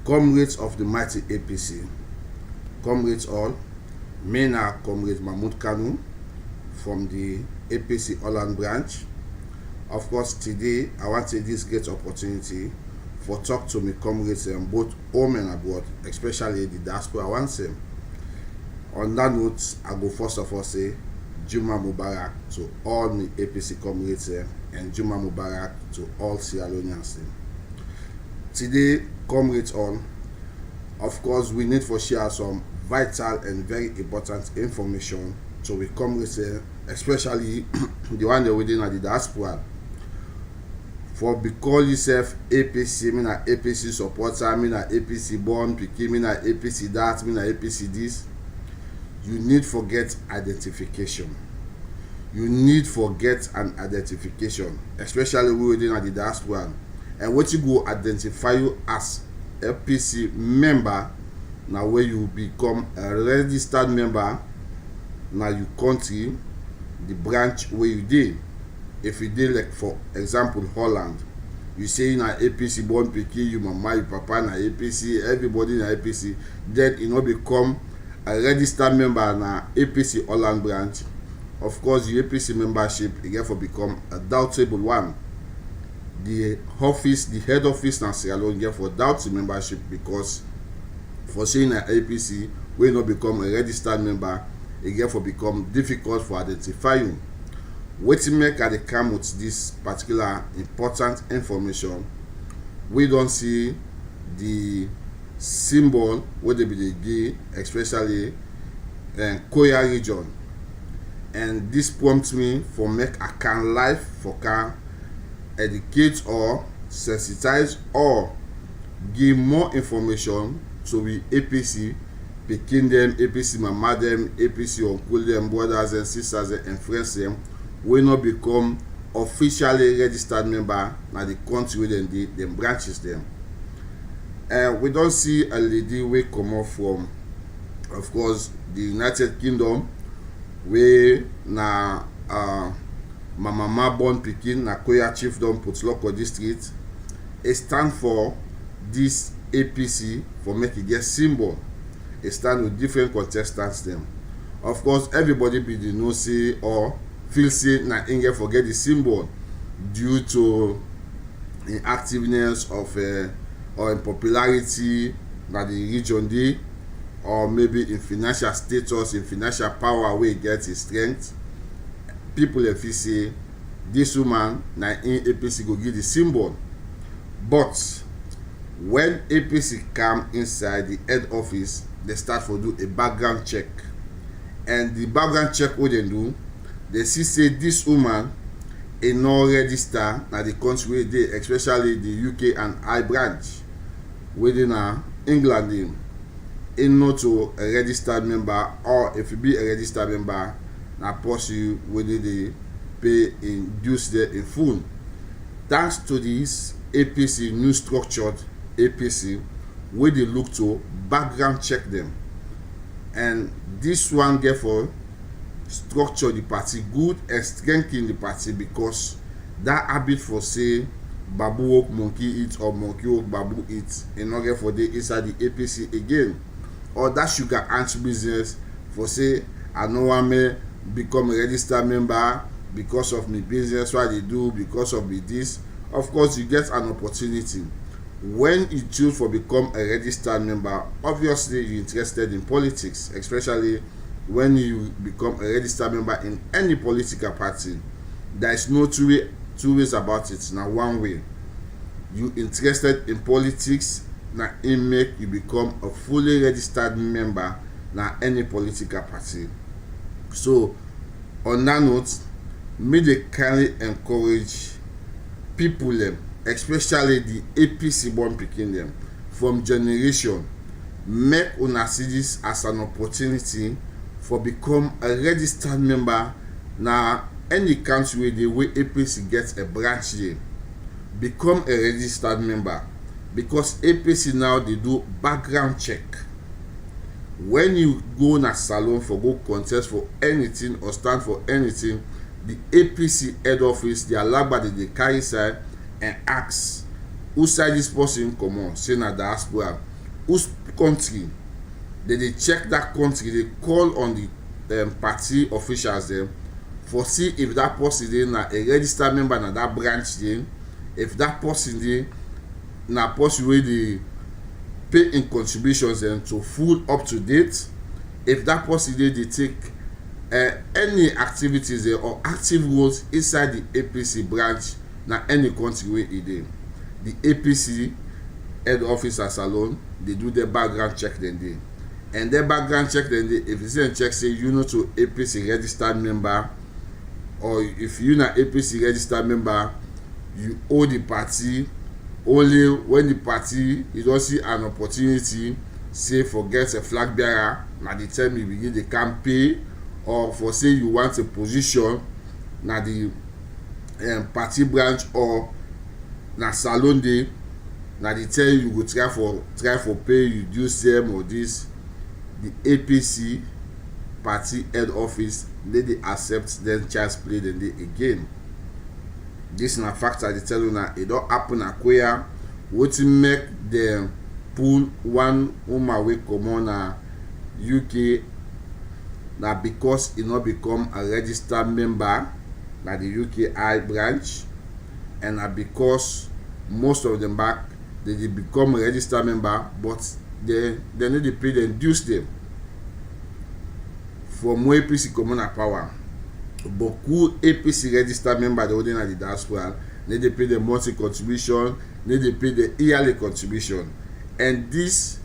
Comrades of the mighty APC, comrades all, me na Comrade MAMUD KANU from the Apc Holland Branch. Of course, today I want to take this great opportunity for talk to my comrades both home and abroad, especially the diaspora once. On that note, I go first of all say Juma Mubarak to all my APC comrades and Juma Mubarak to all Sierra Leoneans. Today, comrades all, of course, we need to share some vital and very important information to we comrades, especially the one that within the diaspora. For because yourself APC, me na APC supporter, me na APC born, pikin, me na APC that, me na APC this, you need to get identification. You need to get an identification, especially within the diaspora. And what you go identify you as APC member, now where you become a registered member, now you country, the branch where you did. If you did, like for example, Holland, you say na APC born pikin, you mama, you papa na APC, everybody na APC, then you know become a registered member na APC Holland Branch. Of course, the APC membership again for become a doubtable one. The office, the head office na Sierra Leone get for doubt the membership, because for saying na APC will not become a registered member, again for become difficult for identify you. What make at the come with this particular important information, we don't see the symbol where they be the gay, especially in Koya region, and this prompts me for make a can live for can educate or sensitize or give more information to we APC picking them, APC mama them, APC uncle them, brothers and sisters and friends them will not become officially registered member na the country where them branches them. We don't see a lady we come off from, of course, the United Kingdom, where na my mama born pikin na Koya Chiefdom Putloko district. It stand for this APC for make it get symbol. It stand with different contestants them. Of course, everybody be the no say or feel say na inge forget the symbol due to inactiveness of or in popularity na the region dey, or maybe in financial status, in financial power where he gets his strength. People if you say this woman na in APC go give the symbol, but when APC come inside the head office, they start for do a background check, and the background check what they do, they see say this woman is not register na the country where they, especially the UK and I branch within England, in not to a registered member, or if you be a registered member, na pursue whether they pay in dues there in full. Thanks to this APC new structured APC, where they look to background check them, and this one therefore structure the party good and strengthen the party, because that habit for say babu work monkey eat or monkey work babu eat in order for the inside the APC again, or that sugar ant business for say I know I may become a registered member because of my business, what they do, because of me this. Of course, you get an opportunity when you choose for become a registered member. Obviously, you're interested in politics, especially when you become a registered member in any political party. There is no two ways about it. Now, one way, you interested in politics, now it make you become a fully registered member now any political party. So on that note, may they kindly encourage people them, especially the APC born picking them from generation, make una see this as an opportunity for become a registered member now any country where the way APC gets a branch there. Become a registered member, because APC now they do background check. When you go na salon for go contest for anything or stand for anything, the APC head office, they allow by the carry side and ask who side this person come on, say na diaspora. whose country they check that country, they call on the party officials dem for see if that person dey na a registered member na that branch dey, if that person dey na person wey dey pay in contributions dem to full up to date, if that person dey take any activities or active roles inside the APC branch na any country wey e dey. The APC head officers alone dey do their background check dem dey, and their background check dem dey if you see dem check say you no to APC registered member, or if you na APC registered member you owe the party only when the party you don see an opportunity, say for get a flag bearer na the time you begin dey campaign, or for say you want a position na the party branch or na salon dey na the time you go try for pay reduce them or this. The APC party head office dey accept dem child's play dem dey again. This na fact I dey tell una, e don happen akwaya. Wetin make dem pull one woman wey comot na UK na because e no become a registered member na the UKI branch, and na because most of them back they become a registered member but they no dey pay dem dues dem. From where APC comot na power, boku APC registered member dey holding at the diaspora, they dey pay the monthly contribution, they dey pay the yearly contribution, and this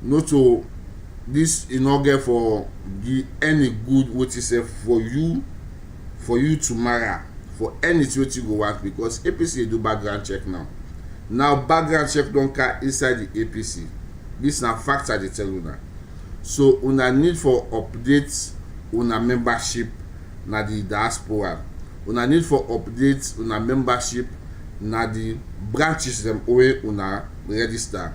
e no get for give any good wetin say for you to marry for anything wetin you go want, because APC dey do background check now. Background check don carry inside the APC. This na fact I dey tell una. So una need for update una membership na the diaspora. Una need for update una membership na the branches dem wey una register.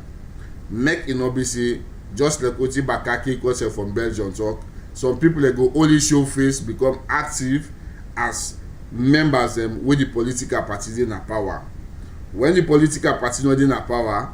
Make e no be say just like wetin Bakaki Kose from Belgium talk, some people dey go only show face, become active as members dem wey the political party dey na power. When the political party no dey na power,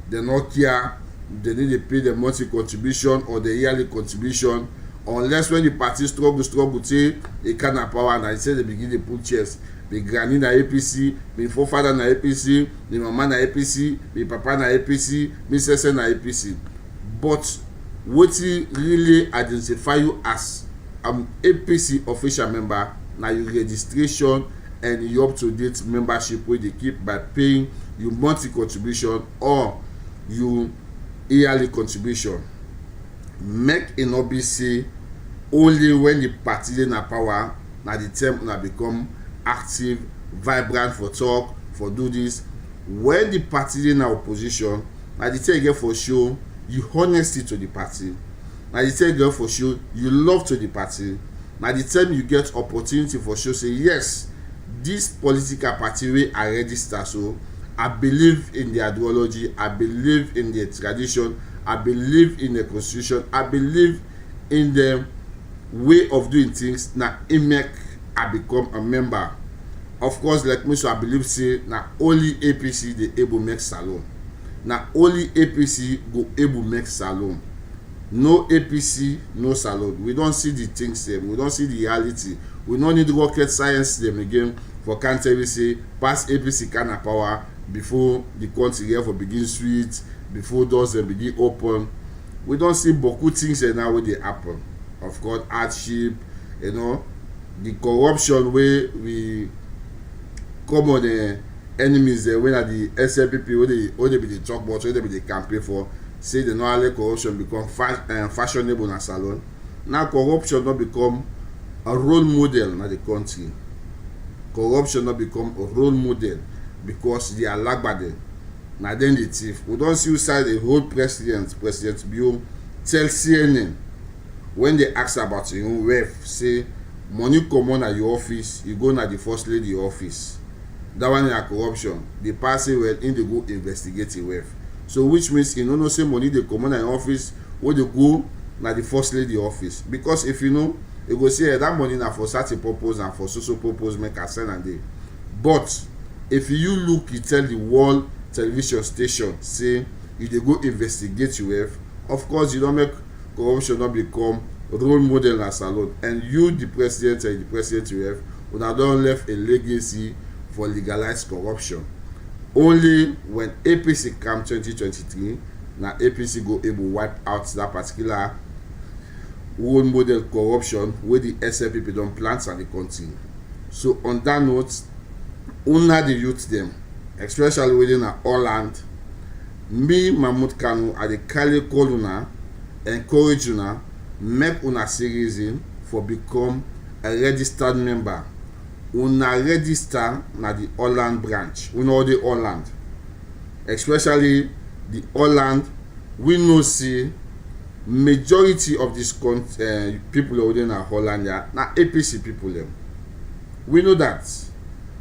dem no care, they need to pay the monthly contribution or the yearly contribution, unless when the party struggle say e can na power, and I say they begin to put chairs. My granny na APC, my forefather na APC, my mama na APC, my papa na APC, my sister na APC. But wetin really identify you as an APC official member na your registration and your up-to-date membership wey dey keep by paying your monthly contribution or your yearly contribution. Make e no be say only when the party dey na power na the time una become active, vibrant for talk, for do this. When the party dey na opposition, na the time you get for show you honesty to the party, na the time you get for show you love to the party, na the time you get opportunity for show say yes, this political party wey I register, so I believe in the ideology, I believe in the tradition, I believe in the constitution, I believe in the way of doing things. Na it make I become a member. Of course, like me, so I believe say na only APC dey able make salon. Na only APC go able make salon. No APC, no salon. We don't see the things them. We don't see the reality. We don't need rocket science them again for country we say pass APC kind of power before the country here for begin sweet, before doors them begin open. We don't see beaucoup things now where they happen. Of course, hardship, the corruption where we come on the enemies there when at the SLPP where they be the talk about, where they be the campaign for, say the normally corruption become fashionable in a salon. Now corruption not become a role model in the country. Corruption not become a role model because they are lagbade. Now then the thief. We don't see inside the whole President Bio tell CNN when they ask about your own ref, say money come on at your office, you go na the first lady office. That one is corruption. The party well in the go investigate the ref. So which means you no say money they come on at your office, where they go na the first lady office. Because if you know, you go say that money na for certain purpose and for social purpose make a send and day. But if you look, you tell the world television station say you dey go investigate your wealth. Of course, you don't make corruption not become role model and salon, and you the president and the president you have una don left a legacy for legalized corruption. Only when APC come 2023 na APC go able wipe out that particular role model corruption wey the SLPP don plant in the country. So on that note, una the youth them, especially within Holland, me MAMUD KANU I dey kindly call una, encourage una, make una serious for become a registered member. Una register na the Holland branch. We know the Holland, especially the Holland. We know see majority of this people within Holland na APC people them. We know that.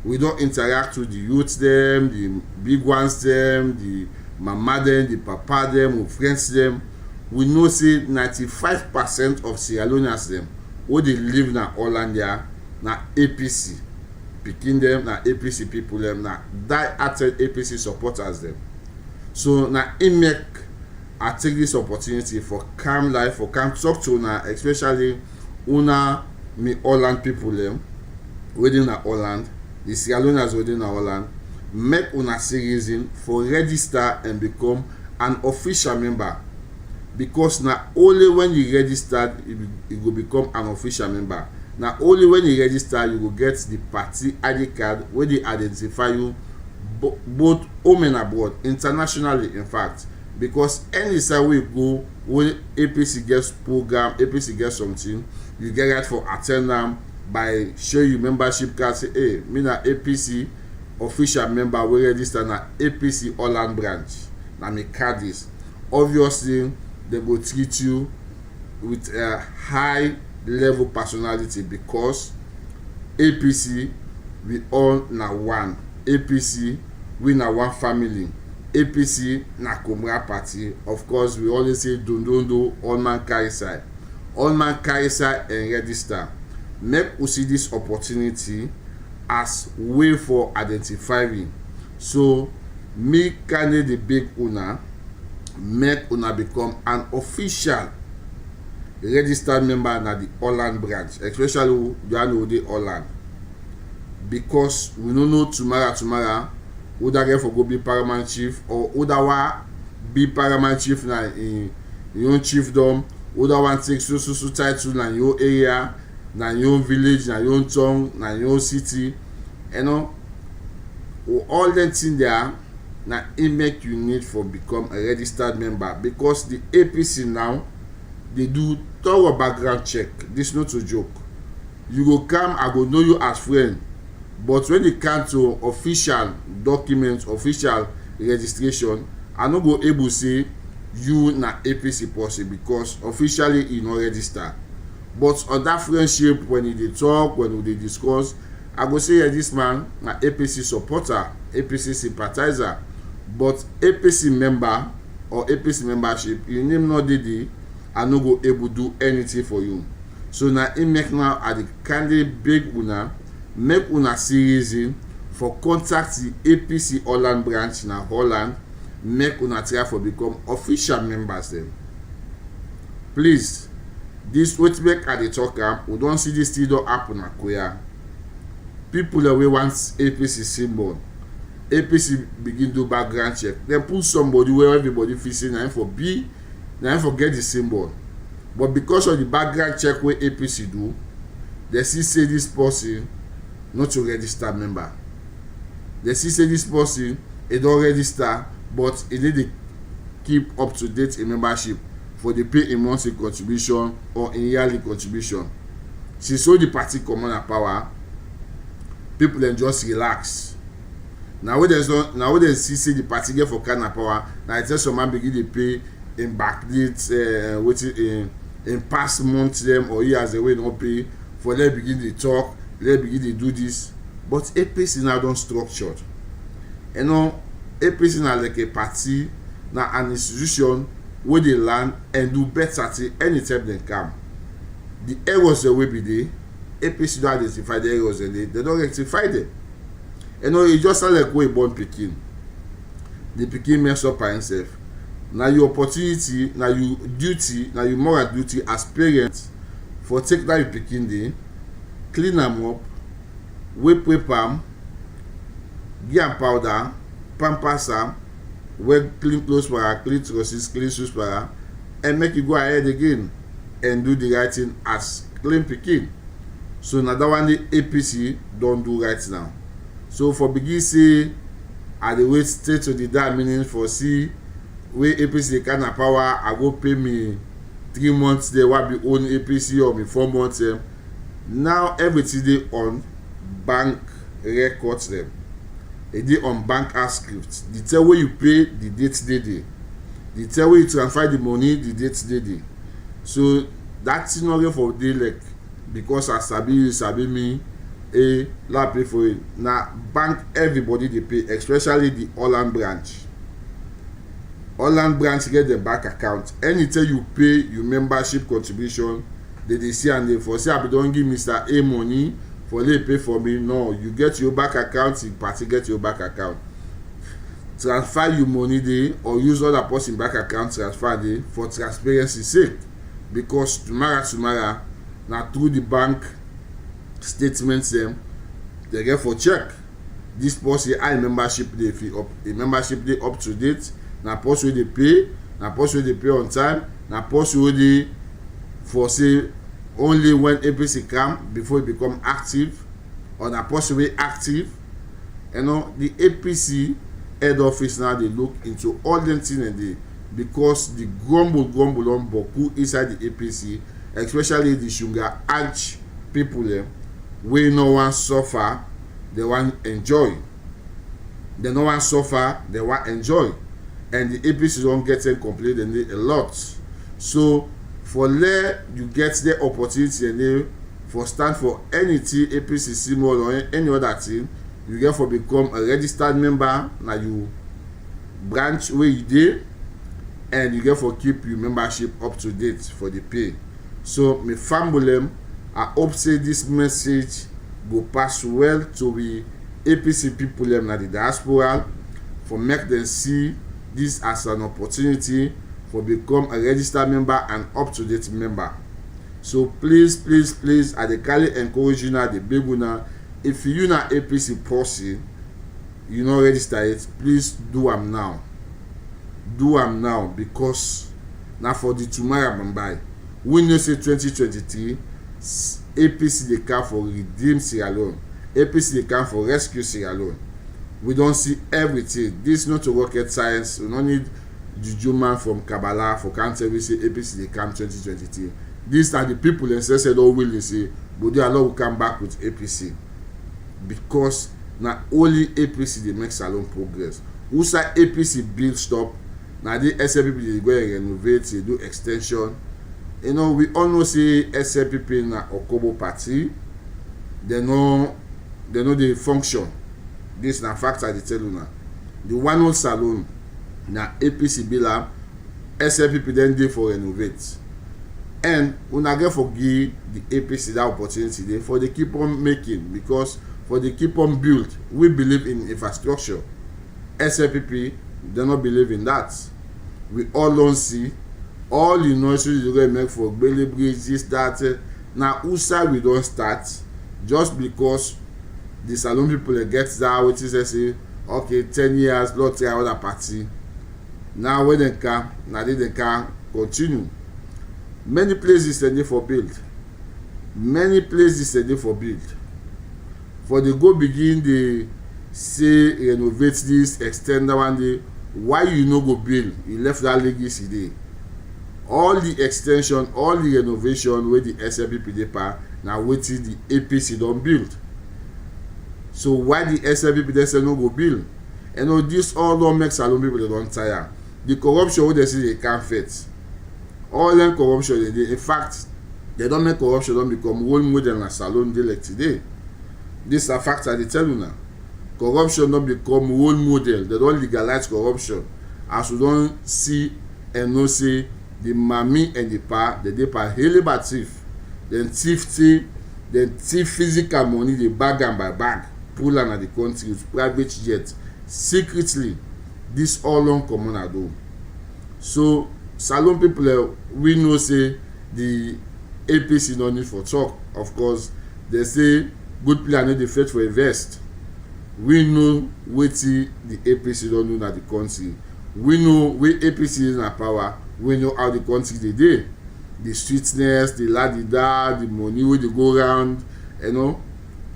We don't interact with the youth them, the big ones them, the mama them, the papa them, or friends them. We know say 95% of Sierra Leoneans them who they live in Holland na APC. Picking them na APC people them na die-hearted APC supporters them. So na it make I take this opportunity for calm life, for calm talk to una, especially una me Holland people them within Holland, the Sierra Leoneans within Holland, make una serious for register and become an official member. Because na only when you register you will become an official member. Now only when you register you will get the party ID card where they identify you both home and abroad, internationally in fact. Because any side we go, when APC gets program, APC gets something, you get right for attend them by show you membership card. Say, hey, me na APC official member, we register na APC Holland Branch. Now me card this. Obviously, they will treat you with a high level personality because APC we all na one. APC we na one family. APC na COMRADE party. Of course, we always say do all man carry side. All man carry side and register. Make we see this opportunity as way for identifying. So me can the big una, make una become an official registered member na the Holland branch, especially you know the Holland, because we don't know tomorrow who that get for go be paramount chief, or who that wa be paramount chief na in your chiefdom, who that want take so title na your area, na your village, na your town, na your city, you know, all that thing there. Now it make you need for become a registered member, because the APC now they do thorough background check. This not a joke. You go come, I go know you as friend, but when it come to official documents, official registration, I no go able say you na APC person because officially you no register. But on that friendship, when they talk, when they discuss, I go say, yeah, this man na APC supporter, APC sympathizer. But APC member or APC membership, you name not DD, I no go able do anything for you. So now it make now at the candy big una, make una serious for contact the APC Holland branch in Holland, make una try for become official members then. Please, this what make at the talk we don't see this still don't happen at Korea. People that we want APC symbol. APC begin do background check. Then put somebody where everybody facing and for B, now forget the symbol. But because of the background check where APC do, they see say this person not to register member. They see say this person it don't register, but it need to keep up to date in membership for the pay in monthly contribution or in yearly contribution. Since so the party command power, people then just relax. Now when they see the party get for kind of power, now it just some man begin to pay in backdates, in past months them or years they will not pay for them begin to talk, they begin to do this. But APC now don't structured. You know, APC now like a party, now an institution where they learn and do better anytime they come. The errors that will be there, APC don't identify the errors and they don't rectify them. You know, it just sound like way born Pekin. The Pekin mess up by himself. na your opportunity, na your duty, na your moral duty as parents for take that your pikin dey, clean am up, wep am, give am powder, pampers am, wear clean clothes for her, clean trousers, clean shoes for her, and make you go ahead again and do the right thing as clean pikin. So na that one the APC don do right now. So for begin say I dey wait stay to the that meaning for see wey APC dey kind of power, I go pay me 3 months there what be own APC or me 4 months now everything dey on bank records them. E dey on bank app script. The tell where you pay, the date dey there. The tell where you transfer the money, the date dey there. So that thing no get for dey like because I sabi you sabi me, la pay for it. Now bank everybody dey pay, especially the Holland branch. Holland branch get the bank account. Anytime you pay your membership contribution, they see and they for say I don't give Mr. A money for they pay for me. No, you get your bank account, you party get your bank account. Transfer your money there or use other person bank account transfer there for transparency sake. Because tomorrow now through the bank statements they get for check. This person I membership they fee up, the membership they up to date. Na post wey dey pay, na post wey dey pay on time, na post wey dey for say only when APC come before it become active, or na post wey active. You know, the APC head office now they look into all them things and they because the grumble on boku inside the APC, especially the sugar arch people wey no one suffer, they want enjoy. They no one suffer, they want enjoy. And the APC don't get them complain a lot. So for there you get the opportunity and they for stand for anything APC symbol or any other thing, you get for become a registered member. Now you branch where you did, and you get for keep your membership up to date for the pay. So my family, I hope say this message go pass well to the APC people na the diaspora for make them see this as an opportunity for become a registered member and up-to-date member. So please I dey carry encourage you now, the big una, if you na APC person, you not register it, please do am now. Do am now because now for the tomorrow Mumbai, we know say 2023 APC dey come for redeem Sierra Leone, APC dey come for rescue Sierra Leone. We don't see everything. This is not a rocket science. We don't need juju man from Kabbalah for cancer. We say APC they come 2023. These are the people that said, oh, will they say, but they will come back with APC because not only APC they make salon progress. Who say APC build stop? Now the SLPP they go and renovate, they do extension. You know, we all know say SLPP na Okobo party. They know the function. This na fact I tell you now. The one old salon na APC bill SLPP then dey for renovate. And una get for give the APC that opportunity there for they keep on making because for they keep on build. We believe in infrastructure. SLPP they not believe in that. We all don't see all the noises you going to make for Bailey Bridge, this, that. Now USA we don't start just because the salon people get that which is say okay 10 years not try other party. Now when they can now they can continue. Many places they for build. Many places they for build. For they go begin they say renovate this, extend that one day. Why you no go build? You left that legacy there. All the extension, all the renovation where the SLPP they pay now waiting the APC don't build. So why the SLPP they say no go build? And all this all don't make salon people they don't tire. The corruption what they say they can't fit. All them corruption they in fact they don't make corruption don't become role model in salon they like today. This is a fact I tell you now. Corruption don't become role model. They don't legalize corruption. As we don't see and no say the mammy and the pa, they pay heliba thief. Then thief physical money, they bag and by bag, pull on the country with private jet. Secretly, this all long common do. So salon people, we know say the APC no need for talk. Of course, they say good player no dey fight for a vest. We know wetin the APC don do na the country. We know wey APC is na power. We know how the country dey, the sweetness, the ladida, the money wey dey go round, you know.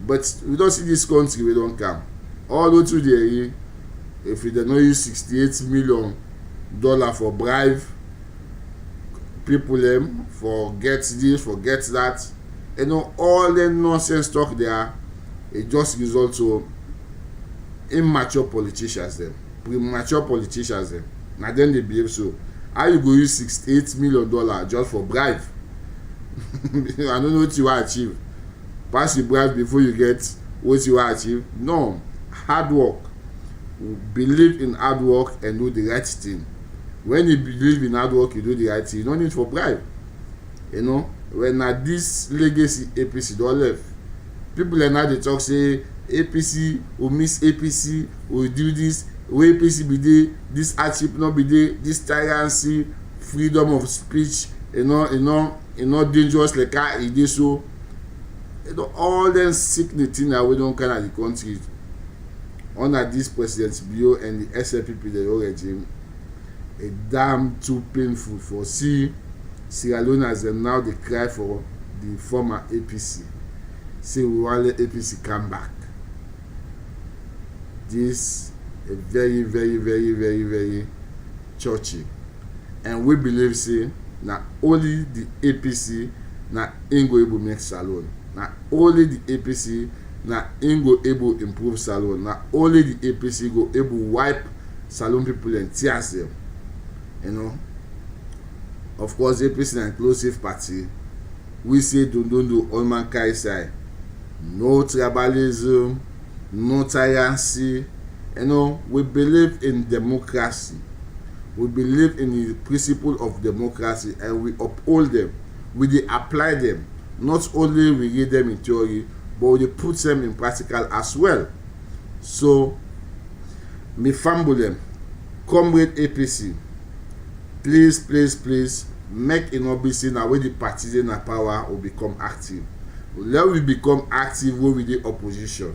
But we don see this country wey don calm. All the way through there, if we dey no use $68 million for bribe people them, for get this, for get that, you know, all the nonsense talk there, it just result to immature politicians them, premature politicians them. Now then they behave so. How you go use $68 million just for bribe? I don't know what you want to achieve. Pass the bribe before you get what you want to achieve. No. Hard work. Believe in hard work and do the right thing. When you believe in hard work, you do the right thing. You don't need for bribe. You know, when this legacy APC don't left, people are now they talk say APC will miss APC, will do this, where APC be there, this hardship not be there, this tyranny, freedom of speech, you know, dangerous like how it is so. You know, all them sickness thing that we don't kind of the country under this President Bio and the SLPP the whole regime, a damn too painful for see Sierra Leone as them now they cry for the former APC. Say we want let APC come back. This a very, very, very, very, very churchy. And we believe say na only the APC na ingo able make salon. Na only the APC na ingo able improve salon. Na only the APC go able wipe salon people and tears them. You know. Of course, APC na inclusive party. We say don't do all mankind side. No tribalism, no tyranny. You know, we believe in democracy. We believe in the principle of democracy and we uphold them. We dey apply them. Not only we read them in theory, but we put them in practical as well. So, me fumble them. Comrade APC, please, make it not be seen that when the parties in power will become active. Let we become active when we the opposition.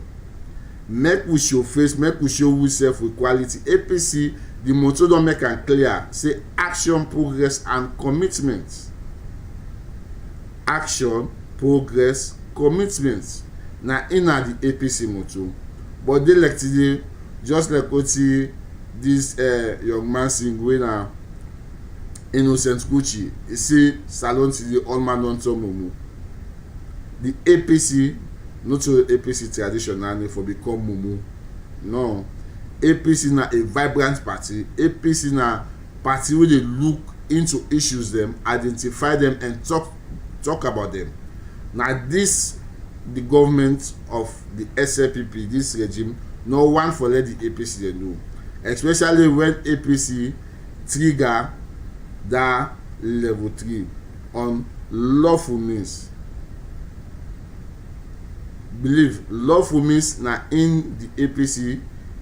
Make we show face, make we show we self with quality. APC, the motto don't make it clear. Say action, progress, and commitment. Action, progress, commitment. Now in the APC motto. But they like today, just like what this young man sing when Innocent Gucci, he say salon to the all man don't tell mumu. The APC, not so APC traditionally for become mumu. No. APC na a vibrant party. APC na party where they look into issues them, identify them and talk about them. Now this the government of the SLPP, this regime, no one for let the APC they know. Especially when APC trigger that level 3 on lawful means. Believe lawful means na in the APC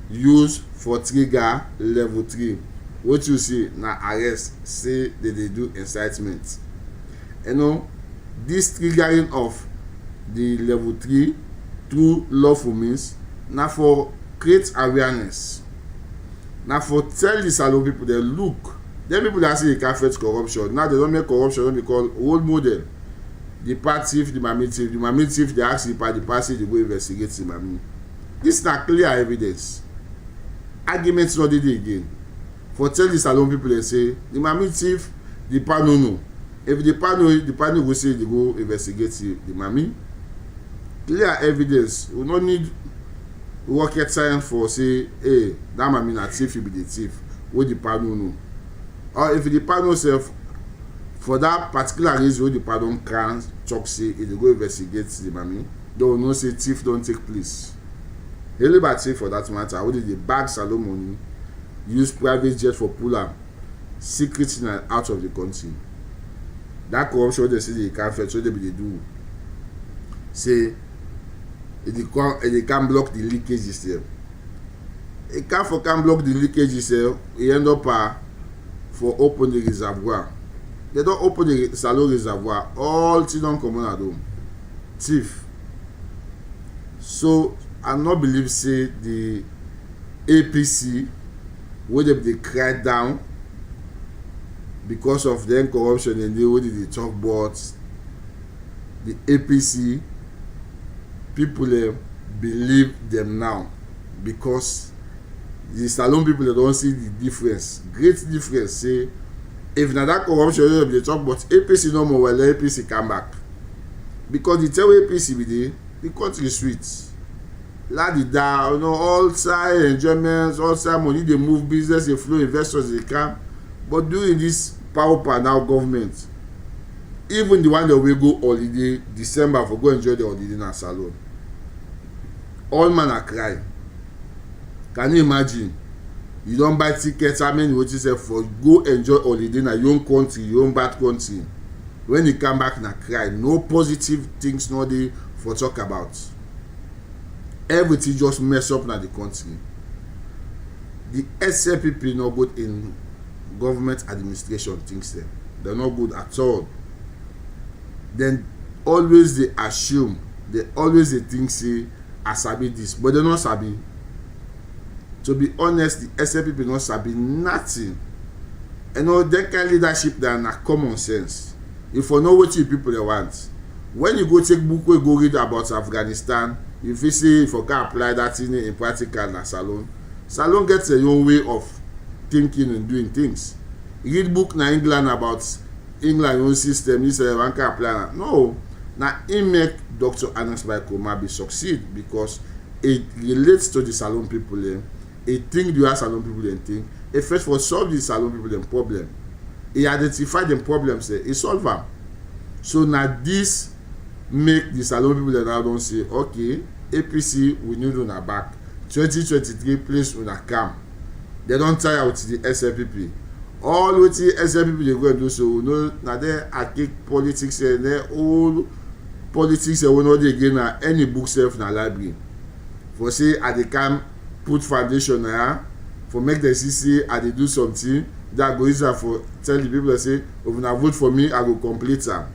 use for trigger level 3. What you see na arrest, say that they do incitement. You know, this triggering of the level 3 through lawful means na for create awareness. Now for tell the salon people they look. Then people that say they can't fight corruption. Now they don't make corruption don't be called role model. The party thief, the MAMUD thief. The MAMUD thief, they ask the party they go investigate the MAMUD. This is not clear evidence. Arguments not did again. For tell the salon people they say the MAMUD thief, the PANU no. If the PANU will say they go investigate the MAMUD. Clear evidence. We don't need rocket science for say, hey, that MAMUD na thief, you be the thief. What the PANU no. Or if the PANU self, for that particular reason wey the pardon can talk say if they go investigate the MAMUD, they will not say thief don't take place. Really bad thief for that matter. Wey dey bag salon money, use private jet for pull am, secret in and out of the country. That corruption they say they can't fetch, so they be they do. Say if they can block the leakages there. It can block the leakages there. It end up for open the reservoir. They don't open the salon reservoir, all things don't come on at home. Thief. So I not believe say the APC where they cry down because of the corruption and the way they talk about the APC people believe them now, because the salon people they don't see the difference, great difference. Say if na that corruption they talk about APC no more, well APC come back, because the tell APC be there, the country sweet. Ladida, you know, all side enjoyments, all side money, they move business, they flow, investors they come. But during this power now government, even the one that will go holiday December for go enjoy the holiday in a salon, all man are crying. Can you imagine? You don't buy tickets, how many what you say for go enjoy holiday in your own country, your own bad country. When you come back na cry, no positive things no dey for talk about. Everything just mess up na the country. The SLPP not good in government administration things them. They're not good at all. Then always they assume, they always they think say I sabi this, but they not sabi. To be honest, the SLPP not sabi nothing. You know, that kind of leadership that na common sense. If you know what you people they want, when you go take book, we go read about Afghanistan. If you see if you can apply that thing in practical na salon gets a own way of thinking and doing things. Read book na England about England own system, you say one can apply that. No, now it make Dr. Anas by KOMRADE succeed because it relates to the salon people. It think the salon people and think. It first for solve the salon people them problem. He identify them problems, he solve them. So now this make the salon people that now don't say, okay, APC we need on our back. 2023 please on a come. They don't tire out the SLPP. All what the SLPP they go and do so no now they archaic politics and they all politics and we know they again any book self in a library. For say at they can put foundation there for make the CC and they do something that go easier for tell the people that say if you vote for me I will complete them.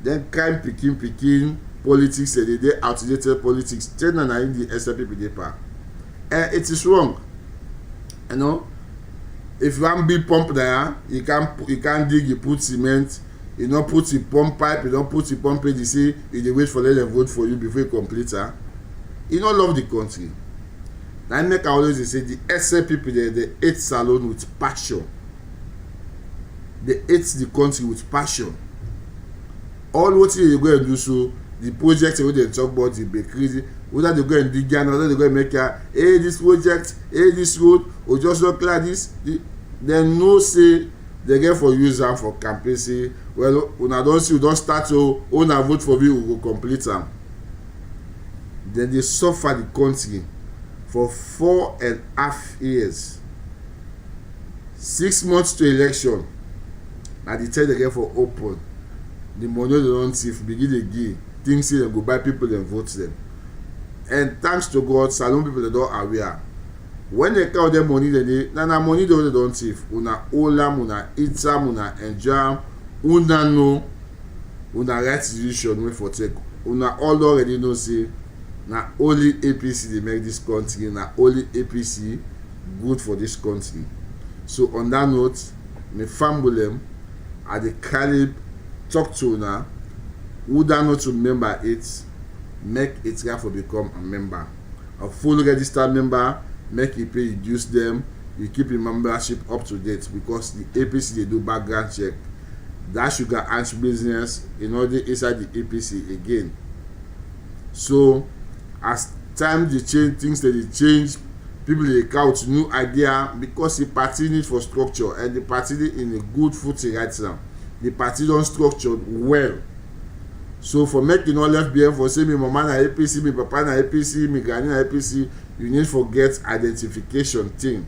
Then crime picking politics and they outdated politics. Then in the SLPP they part. It is wrong. You know, if you want big pump there, you can't dig, you put cement, you don't put the pump pipe, you don't put the pump page, you say you wait for them vote for you before you complete her. You don't love the country. Now I make always say the SLPP they hate salon with passion. They hate the country with passion. All what you go and do so, the project wey they talk about the bakery, whether they go and dig and whether they go and make hey this project, hey this road, or just look like this, then no say they get for use am for campaign say well una don see, we don start to una vote for me, we go complete am. Then they suffer the country for 4.5 years. 6 months to election. Na the time they get for open. The money they don't thief begin to give. Things say they go buy people and vote them. And thanks to God, salon people they don't aware. When they count their money, they money they don't thief. Una olam, una eatam, una enjoy, una know, una right decision way for take. Una all already know say na only APC they make this country, na only APC good for this country. So on that note, me family at the calibre talk to now who don't know to member it, make it right for become a member, a full registered member. Make it pay, use them, you keep your membership up to date, because the APC they do background check. That sugar ants business in order inside the APC again. So as time they change, things that they change, people they count new idea, because the party need for structure and the party in a good footing right now. The party don't structure well. So for making all left behind, for say me mama na APC, me papa na APC, me granny na APC, you need to get identification thing,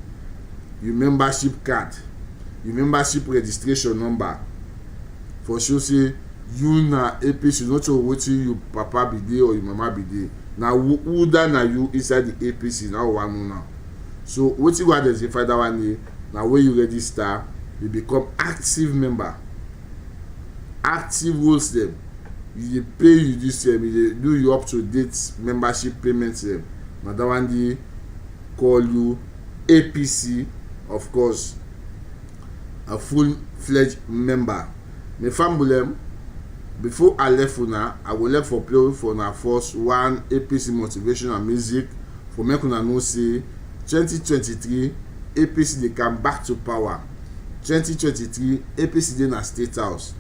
your membership card, your membership registration number. For sure say you na APC, not to wetin you papa be there or your mama be there. Now who that na you inside the APC now one now. So wetin you identify that one day, now where you register, you become active member. Active rules them. You pay you this year, you do your up to date membership payments them. Now that one they call you APC, of course, a full-fledged member. My family, before I left for now, I will left for play for now first one APC motivational music for make una know say 2023 APC they come back to power. 2023 APC dey na state house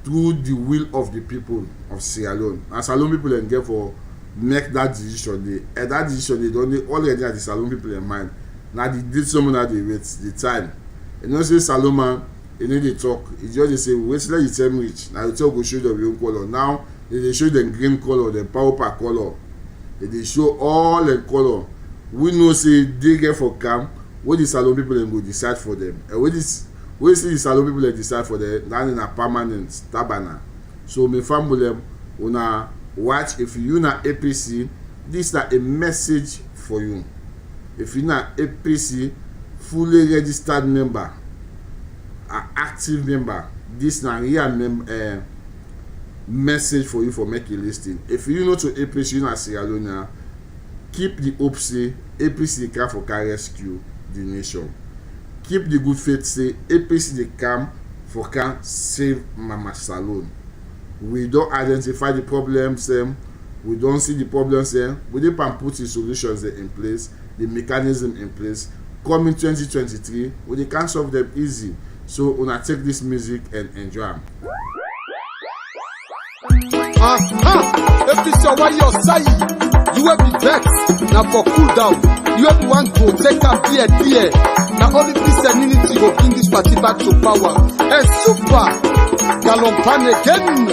through the will of the people of Sierra Leone. And Sierra Leone people dem get for make that decision dey. And that decision they don't already at the Sierra Leone people in mind. Now the date someone that they wait the time. You know say Sierra Leone man, you know they talk. It's just they say wait till you tell me which. Now you tell go show them your own color. Now they show them green color, the power color. They show all the color. We know say they get for camp. What the Sierra Leone people then go decide for them. And what see the Sierra Leone people they decide for them, that in a permanent tabana. So my family una watch if you na APC, this is a message for you. If you na APC fully registered member, an active member, this na real message for you for making listing. If you know to APC, you na Sierra Leone, keep the hope say APC can for can rescue the nation. Keep the good faith say APC they come for can save Mama Salone. We don't identify the problems, we don't see the problems, we don't put the solutions in place, the mechanism in place. Come in 2023, we can solve them easy. So una take this music and enjoy them. APC why you say you will be vexed now for cool down. You have one go take am dear. Now only peace and unity go bring this party back to power. And super Galompan again.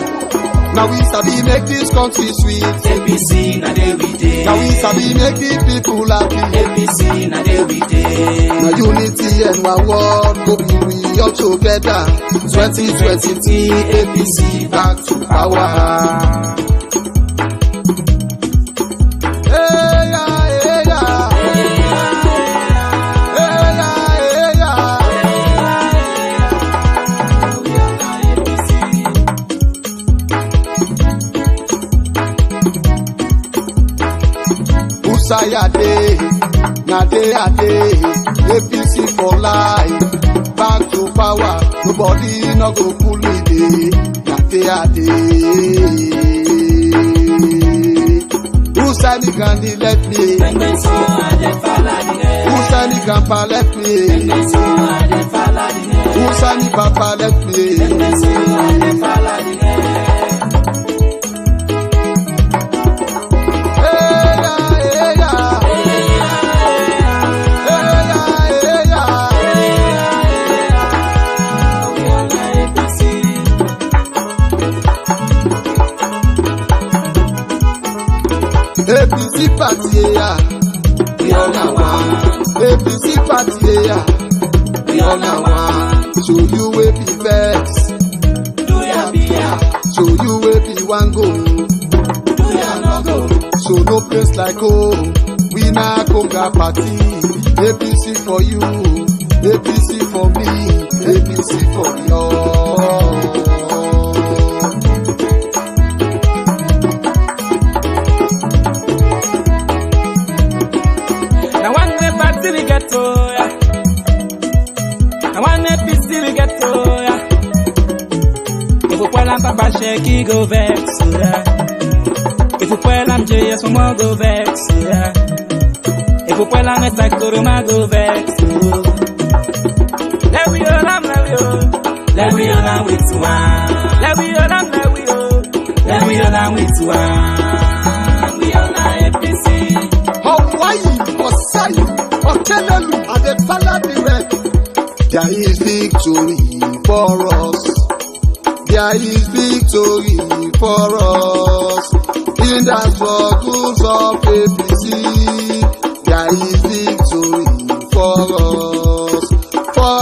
Now we sabi make this country sweet. APC na day we day. Now we sabi make the people happy. APC na day we day. Now unity and one word go be we all together. 2023 APC back to power. Na day a day, APC for life, back to power, nobody no go pull me day, na day a day. Who said he can let me? Who said he can let me? Who said he papa let me? APC party, we all are one. APC party, We all are one. so you will be vexed, Do ya be ya? so you will be one go, Do ya no go? so no place like home. We na conga party, APC for you, APC for me, APC for you. Now one day party we get to ya. Now one day APC we get to ya. If we pull am Papa Sheki go vex ya. If we pull am JS Momo go vex ya. If we pull am Mr. Kuruma go vex ya. Let we all am with one. Let we all am with one. We all are APC. Hawaii, Osai, Okelelu, and the Fala direct. There is victory for us. There is victory for us. In the struggles of APC, there is victory for us. For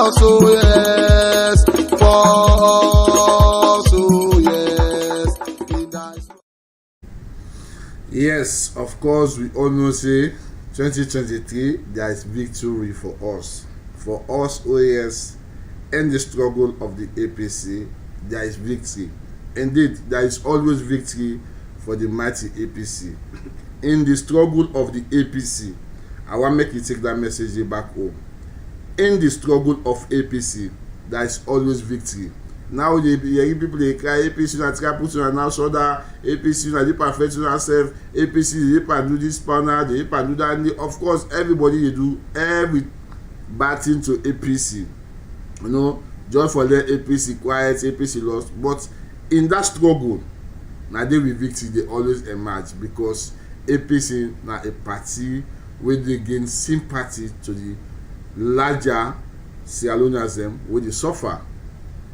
us, oh yes. For us, oh yes. In the Yes, of course, we all know say 2023 there is victory for us. for us OAS in the struggle of the APC, there is victory. Indeed, there is always victory for the mighty APC. In the struggle of the APC, I want to make you take that message back home. In the struggle of APC, there is always victory. Now the people they cry APC na try put on now shoulder, APC na dey perfect yourself, APC dey do this panel, dey do that. Of course, everybody they do every bad thing to APC. You know, just for let APC quiet, APC lost. But in that struggle, now they with victory they always emerge, because APC na a party where they gain sympathy to the larger Sierra Leoneans where they suffer.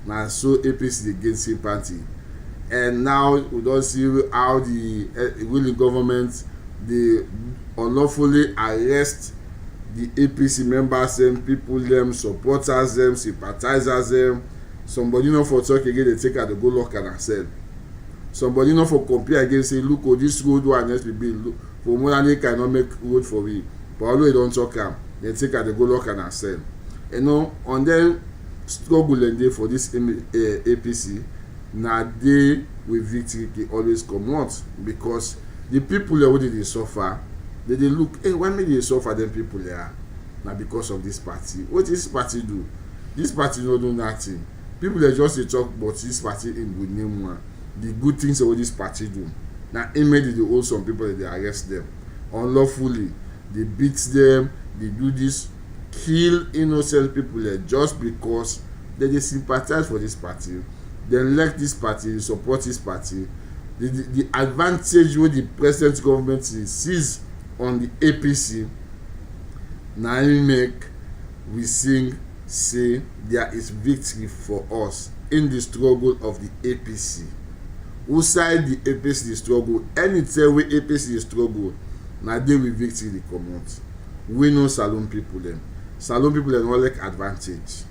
Now so APC they gain sympathy, and now we don't see how the ruling government they unlawfully arrest the APC members, them people, them supporters, them sympathizers, them. Somebody not for talk again, they take out the go lock and sell. Somebody not for compare again, say look, oh, this road one needs to be built for more than they cannot make road for me. But although they don't talk they take out the go lock and sell. You know, on them struggle and day for this APC, now they with victory they always come out, because the people that they suffer, they look, hey, why may they suffer them people there? Now because of this party. What this party do? This party don't do nothing. People they just talk about this party in good name one. The good things that what this party do. Now immediately they hold some people that they arrest them unlawfully. They beat them, they do this, kill innocent people there just because they sympathize for this party. They elect this party, they support this party. The advantage where the present government sees on the APC, now make we say there is victory for us in the struggle of the APC. Who side the APC the struggle? Anytime we APC the struggle, now they will victory they come out. We know Salon people them. Salon people they don't like advantage.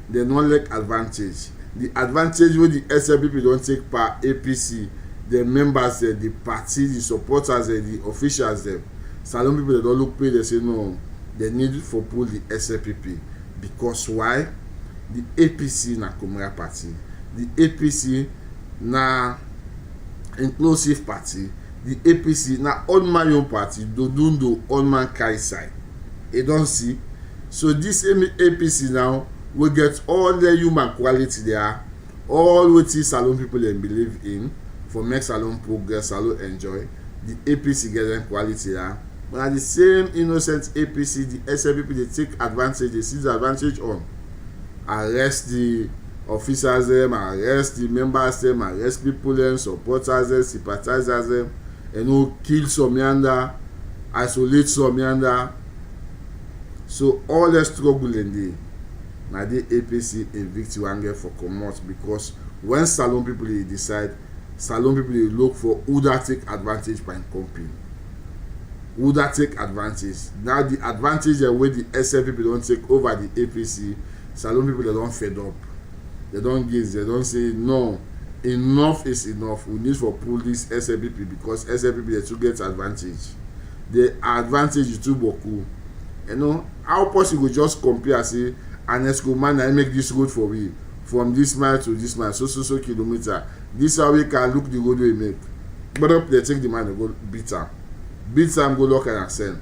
They don't like advantage. The advantage where the SLP don't take part APC, the members, the party, the supporters, the officials, them. Salon people they don't look pay. They say no, they need for pull the SLPP, because why? The APC na COMRADE party. The APC na inclusive party. The APC na all man young party. Do all man carry side. You don't see. So this APC now will get all the human quality there, all what Salon people they believe in, for make Salon progress, Salon enjoy. The APC get them quality there. But at the same innocent APC, the SLPP they take advantage, they see the advantage on. Arrest the officers them, arrest the members them, arrest people them, supporters them, sympathizers them, you know, kill some yanda, isolate some yanda. So all the struggle in the now the APC in victory and get for come out, because when Salon people they decide, Salon people they look for who that take advantage by company. Who that take advantage. Now the advantage the way the SL people don't take over the APC, Salon people they don't fed up. They don't give, they don't say no, enough is enough. We need for pull this SLPP, because SLPP they to get advantage. The advantage is too boku. You know, how possible just compare say an esco man I make this road for me from this mile to this mile, so kilometer. This how we can look the road we make. But up they take the man and go beat him. Beat him, go lock and sell.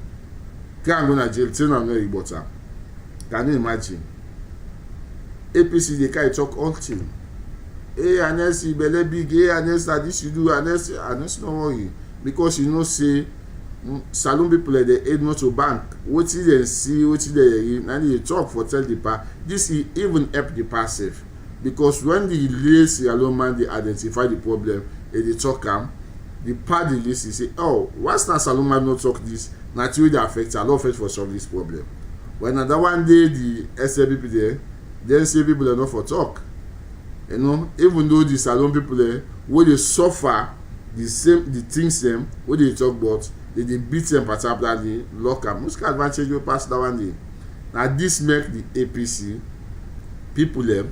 Can't go to jail, tell him no butter. Can you imagine? APC they can't talk all thing. Hey, Anes, you better big. Hey, Anes, this you do. Anes, no worry, because you know say Salon people they aid not to bank. What they see, what they hear, and they talk for tell the part. This is even help the passive, because when the list Sierra man they identify the problem, and they talk the part the list is say, oh, what's not Salon man not talk this? Naturally they affect a lot of it for solve this problem. When another one day the SLPP there, then say people are not for talk. You know, even though the Salon people there, where they suffer the things them, where they talk about, they beat them particularly, lock up. Most advantage will pass that one day. Now this make the APC people them,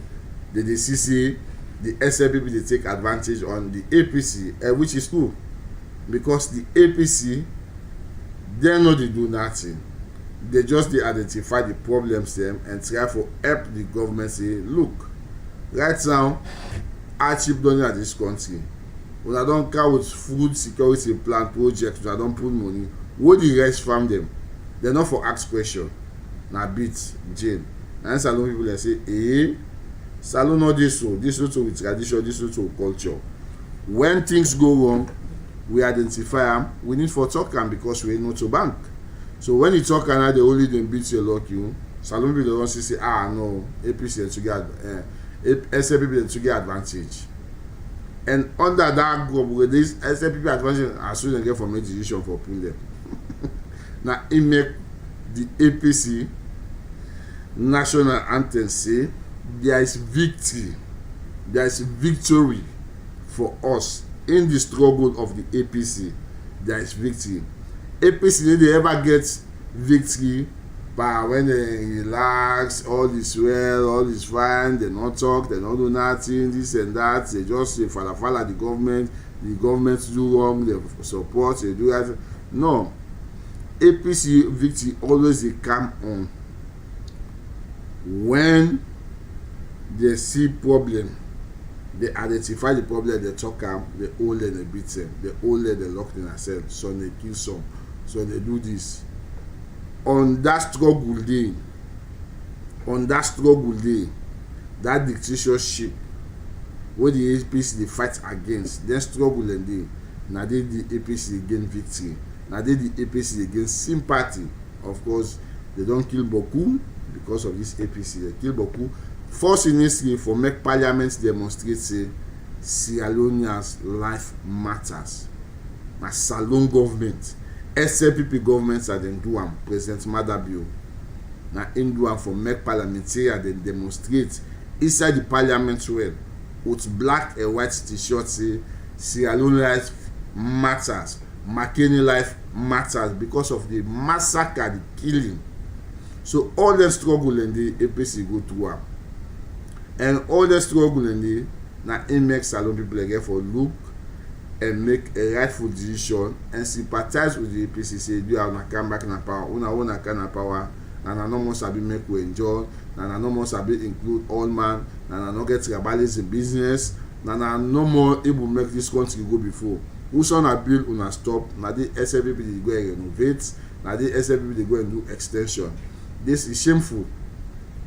they see say the SLPP they take advantage on the APC, which is cool, because the APC they know they do nothing. They just dey identify the problems them and try for help the government say, look, right now hardship don at this country. Una don come with food security plan project, una don put money. What the rest from them? They not for ask question. Na beat jail. And salon people they say, salon not this so with tradition, this so with culture. When things go wrong, we identify them. We need for talk them because we know to bank. So when you talk and they only then beat you lock you, salon people don't say no, APC to get SLPP to get advantage. And under that group with this SLPP advantage, as soon as they get from a decision for pull them. Now it make the APC national anthem say there is victory for us in the struggle of the APC. There is victory. APC they ever get victory by when they relax, all is well, all is fine, they not talk, they not do nothing, this and that, they just say follow the government do wrong, they support, they do that. No, APC victory always they come on when they see problem, they identify the problem, they talk them, they hold them, they beat them, they hold them, they lock themselves, so they kill some, so they do this. On that struggle day, that dictatorship where the APC they fight against, then struggle and day, now they the APC gain victory. Now they the APC they gain sympathy. Of course, they don't kill Boku because of this APC. They kill Boku. First in history for make parliament demonstrate say Sierra Leoneans life matters. My Salon government, SLPP governments are then do am. President Madabio na in do am for make parliamentarian then demonstrate inside the parliament well with black and white t-shirt say Sierra Leone life matters, McKinney life matters because of the massacre, the killing. So all the struggle in the APC go through am. And all the struggle in the na it make Salon people again for look and make a rightful decision and sympathize with the APC. Say you have not come back na power, una can na power, and I no more sabi make we enjoy, and I no more sabi include all man, and I no get tribalism business, and I no more able make this country go before. Who son a build una stop, na the SLPP they go and renovate, na the SLPP they go and do extension. This is shameful.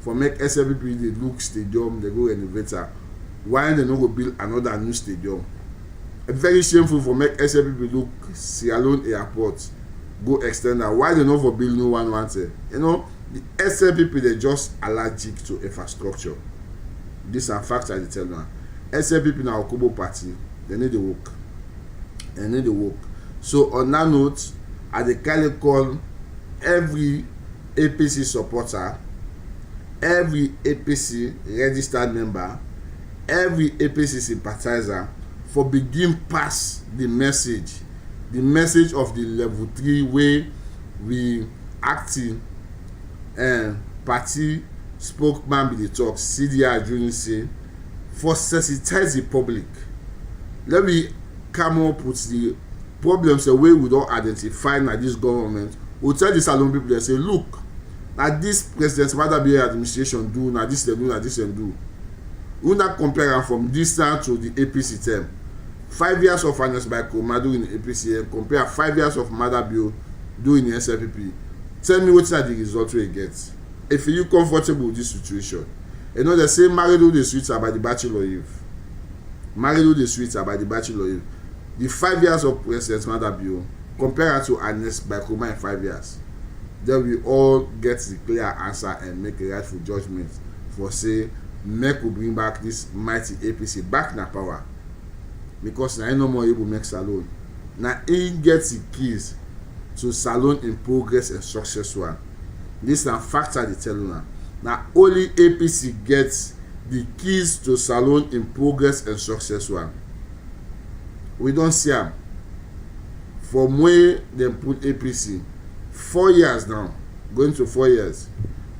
For make SLPP they look stadium, they go renovate. Why they no go build another new stadium? Very shameful for make SLPP look Sierra Leone airport, go extend that. Why they not for build new one wanted? You know, the SLPP they just allergic to infrastructure. This are facts I tell now. SLPP now Okobo party, they need to work. So on that note, I dey call every APC supporter, every APC registered member, every APC sympathizer for begin pass the message of the level 3 way we acting and party spokesman be the talk CDI during say for sensitize the public. Let me come up with the problems the way we don't identify na this government. We tell the Salon people, they say, look, na this President Madabio administration do, na this they do, na this they do. We not compare am from this time to the APC term. 5 years of finance by KOMRADE in the APC and compare 5 years of Madabio doing the SLPP. Tell me what are the results we get. If you comfortable with this situation, you know they say married the sweets are by the bachelor eve. Married the sweets are by the bachelor eve. The 5 years of President Madabio compare to Ernest by KOMRADE in 5 years. Then we all get the clear answer and make a rightful judgment for say make we bring back this mighty APC back na power. Because now no more able make Salon. Now he gets the keys to Salon in progress and success one. This is a factor they tell you now. Now only APC gets the keys to Salon in progress and success one. We don't see them. From where they put APC 4 years now, going to 4 years.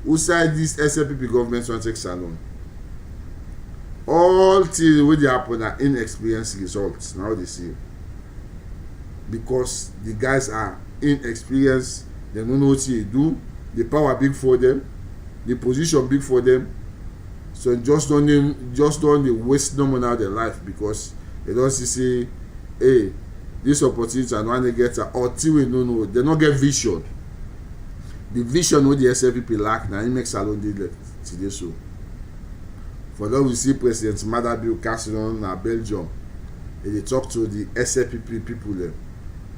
Who side this SLPP government want to take Salon? All things wey dey happen are inexperienced results. Now they see because the guys are inexperienced, they don't know what they do, the power big for them, the position big for them. So just don't dey waste no money out their life because they don't see hey, this opportunity and when they get or till we no they not get vision. The vision wey the SFPP lack na im make Salone dey today so. For that we see President Madabio Casino na Belgium. They talk to the SFPP people there,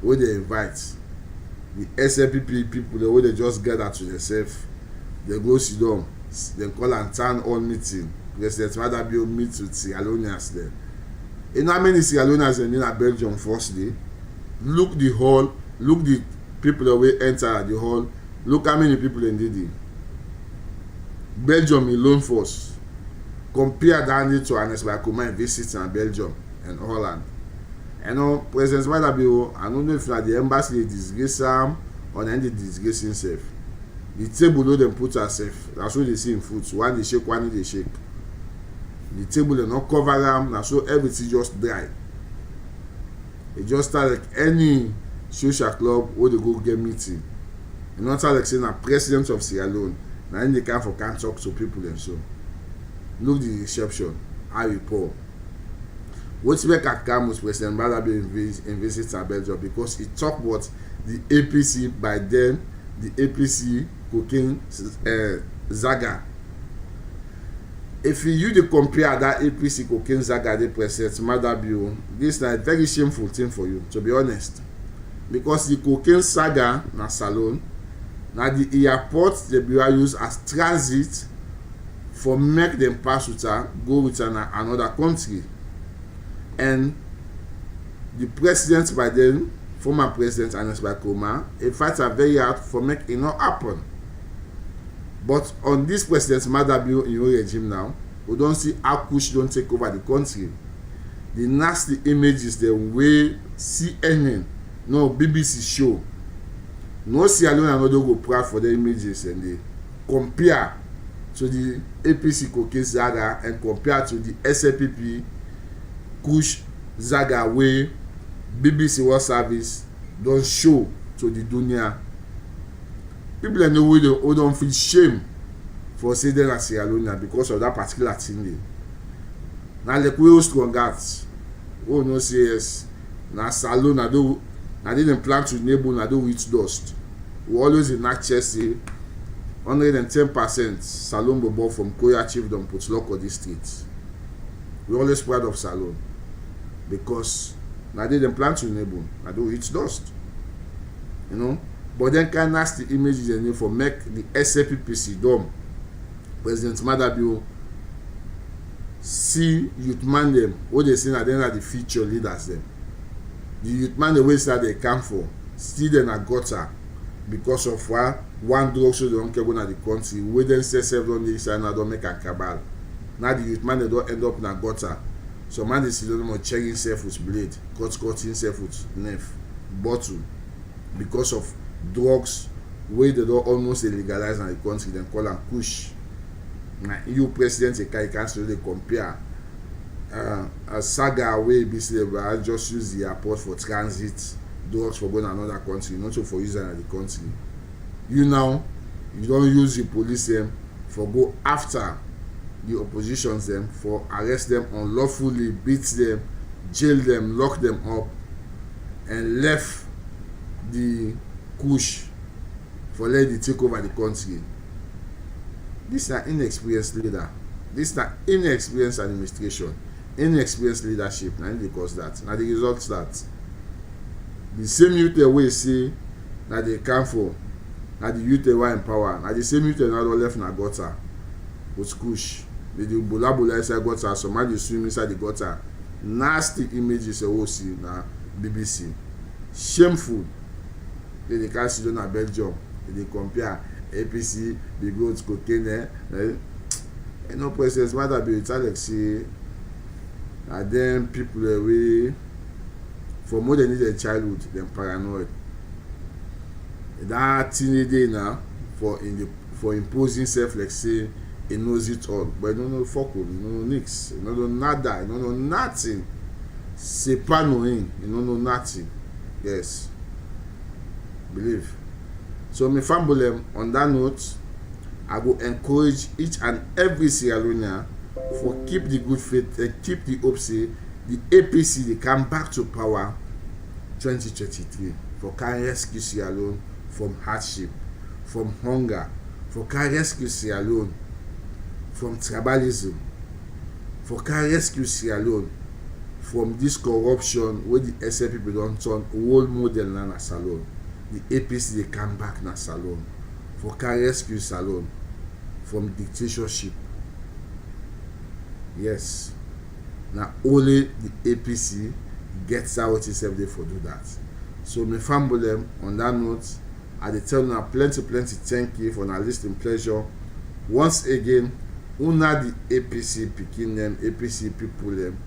where they invite the SFPP people there, where they just gather to themselves. They go sit down, they call a town hall meeting. President Madabio meet with Sierra Leoneans there. You know how many Sierra Leoneans in Belgium first day? Look the hall, look the people that will enter the hall. Look how many people in the Belgium alone first. Compare that to an Esbakoma visit in Belgium and Holland. You know, President Madabio, I don't know if the embassy disgrace him or they disgrace himself. The table where they put herself, that's what they see in food. So one they shake, one they shake. The table they not cover them, that's so everything just dry. It just start like any social club where they go get meeting. You know, like saying a president of Sierra Leone, now they can't talk to people and so. Look the reception, how you pour. What's make a come with President Madabio in visit to Belgium because he talked about the APC by then, the APC cooking Zaga. If you compare that APC cooking Zaga the President Madabio, this is a very shameful thing for you, to be honest. Because the cocaine saga na Salone, now the airport they be used as transit for make them pass with her, go with another country. And the president by then, former president Anes Bakoma, he fights are very hard for make it not happen. But on this President Madabio in your regime now, we don't see how Kush don't take over the country. The nasty images the way CNN, no BBC show, no Sierra Leone and go proud for the images and they compare to the APC Koke Zaga and compare to the SFPP Kush Zaga way BBC World Service don't show to the dunya. People in the way they don't feel shame for saying that Sierra Leone because of that particular thing. Now like we strong guards, oh no say yes. Now Salone I didn't plan to enable na do with dust. We always in that Chelsea 110% Salone Bobo from Koya Chiefdom Putloko district. We always proud of Salone because I didn't plan to enable na do with dust. You know? But then kind of nasty images and for make the SAPPC dom President Madabio see youth man them what they say na them are the future leaders them. The youth man the way that they come for still then a gutter because of one drug so they don't care going at the country where them say several days and don't make a cabal. Now the youth man they don't end up in a gutter. So man they see don't more checking himself with blade, cut himself with knife, bottle because of drugs where they don't almost legalize in the country then call them kush. Now you president you can't really compare a saga way BC just use the airport for transit, drugs for going to another country, not for using in the country. You now you don't use the police them for go after the oppositions them for arrest them unlawfully, beat them, jail them, lock them up, and left the kush for let the take over the country. This is an inexperienced leader. This is an inexperienced administration, inexperienced leadership. Now they cause that. Now the results that the same youth way say that they come for, now the youth were in power. Now the same youth now left in a gutter with kush. They do bola inside gutter. Somebody swim inside the gutter. Nasty images you see now BBC. Shameful. They can't see on Belgium. They compare APC, the goats cocaine. You know, President Madabio, it's like say, and then people away for more than their childhood, them paranoid. That teenage day now for imposing self like say he knows it all, but he don't know fuck with, he don't know nix, he don't know nada, he don't know nothing. C'est pas knowing, he don't know nothing. Yes. Believe. So me family, on that note, I will encourage each and every Sierra Leonean for keep the good faith and keep the hope say the APC they come back to power 2023 for can rescue Sierra Leone from hardship, from hunger, for can rescue Sierra Leone from tribalism, for can rescue Sierra Leone from this corruption where the SA people don't turn role model na salon. The APC they come back na salon for can rescue Salon from dictatorship. Yes, now only the APC gets out itself there for do that. So my family, on that note, I tell you plenty thank you for our listening pleasure. Once again, una the APC picking them, APC people them,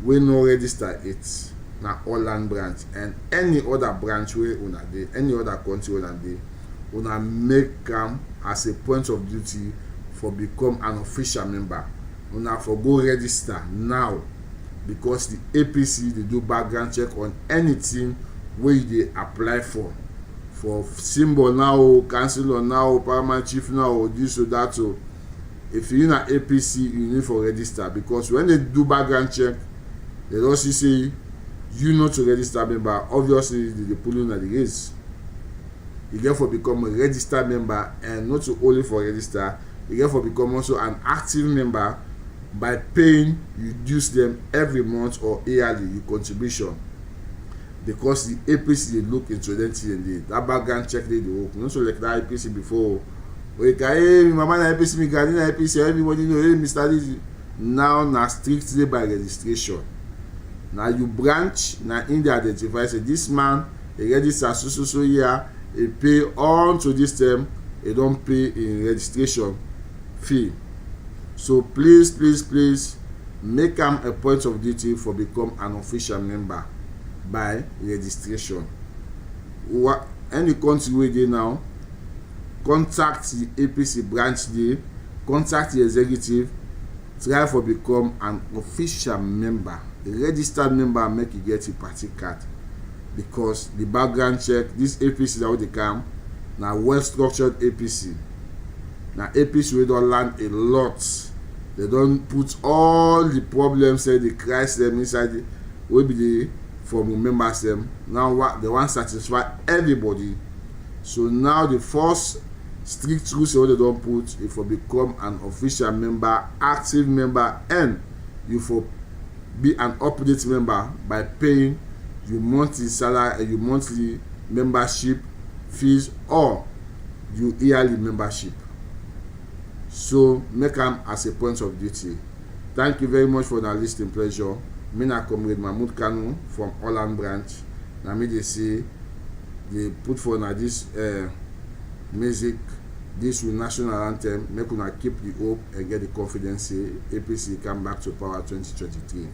we no register it na Holland Branch and any other branch where una dey, any other country una dey, una make them as a point of duty for become an official member. Una for go register now, because the APC they do background check on anything where they apply for symbol now, councillor now, paramount chief now, or this or that. So if you're in an APC, you need for register, because when they do background check, they also say you not to register member. Obviously they pull you at the race. You get for become a registered member, and not to only for register, you get for become also an active member by paying you dues them every month or yearly your contribution, because the APC they look into identity and that background check they do open. Not so like that APC before. We can hey mama na APC, me granny na APC, everybody know hey Mr. Lizzy. Now na strictly by registration. Now you branch na in the identify say this man he register so year, he pay on to this term, he don't pay in registration fee. So please make them a point of duty for become an official member by registration. Any country where they now contact the APC branch there, contact the executive, try for become an official member, a registered member, make you get a party card, because the background check, this APC that they come now well structured APC. Now APC we don't learn a lot. They don't put all the problems say the crisis them inside the will be the for members them. Now what they want satisfy everybody. So now the first strict rules they don't put if you become an official member, active member, and you for be an update member by paying your monthly salary, your monthly membership fees, or your yearly membership. So make them as a point of duty. Thank you very much for that listening pleasure. Me na COMRADE MAMUD KANU from Holland Branch. Now me they say they put for na this music, this will national anthem, make una keep the hope and get the confidence say APC come back to power 2023.